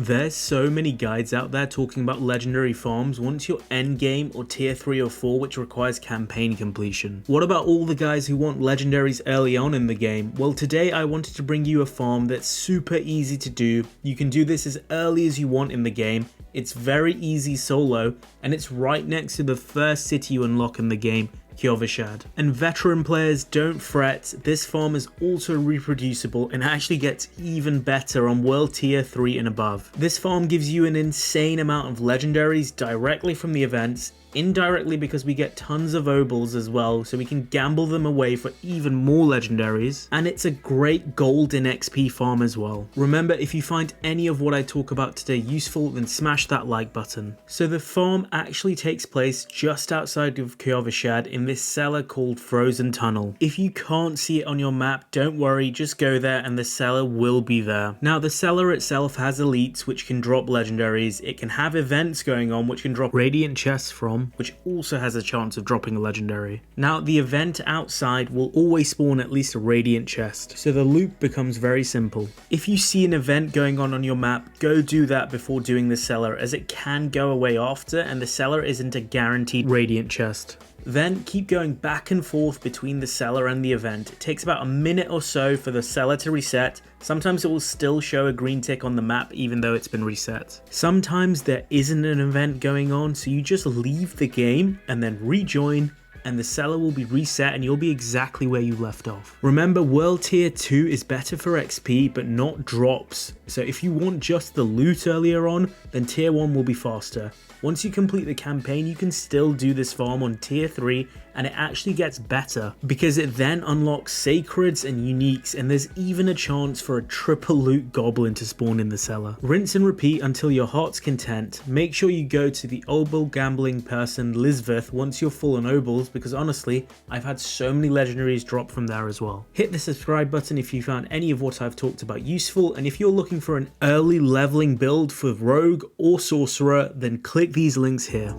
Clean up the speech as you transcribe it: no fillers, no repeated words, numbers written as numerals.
There's so many guides out there talking about legendary farms once you're endgame or tier 3 or 4, which requires campaign completion. What about all the guys who want legendaries early on in the game? Well, today I wanted to bring you a farm that's super easy to do. You can do this as early as you want in the game. It's very easy solo, and it's right next to the first city you unlock in the game, Kyovashad. And veteran players, don't fret, this farm is also reproducible and actually gets even better on world tier 3 and above. This farm gives you an insane amount of legendaries directly from the events, indirectly because we get tons of Obols as well, so we can gamble them away for even more legendaries, and it's a great golden XP farm as well. Remember, if you find any of what I talk about today useful, then smash that like button. So the farm actually takes place just outside of Kyovashad in this cellar called Frozen Tunnel. If you can't see it on your map, don't worry, just go there and the cellar will be there. Now the cellar itself has elites which can drop legendaries, it can have events going on which can drop radiant chests from, which also has a chance of dropping a legendary. Now the event outside will always spawn at least a radiant chest, so the loop becomes very simple. If you see an event going on your map, go do that before doing the cellar, as it can go away after and the cellar isn't a guaranteed radiant chest. Then keep going back and forth between the cellar and the event. It takes about a minute or so for the cellar to reset. Sometimes it will still show a green tick on the map even though it's been reset. Sometimes there isn't an event going on, so you just leave the game and then rejoin, and the cellar will be reset and you'll be exactly where you left off. Remember, world tier 2 is better for XP but not drops, so if you want just the loot earlier on, then tier 1 will be faster. Once you complete the campaign, you can still do this farm on tier 3, and it actually gets better because it then unlocks sacreds and uniques, and there's even a chance for a triple loot goblin to spawn in the cellar. Rinse and repeat until your heart's content. Make sure you go to the Obol gambling person Lisbeth once you're full on Obols, because honestly, I've had so many legendaries drop from there as well. Hit the subscribe button if you found any of what I've talked about useful, and if you're looking for an early leveling build for Rogue or Sorcerer, then click these links here.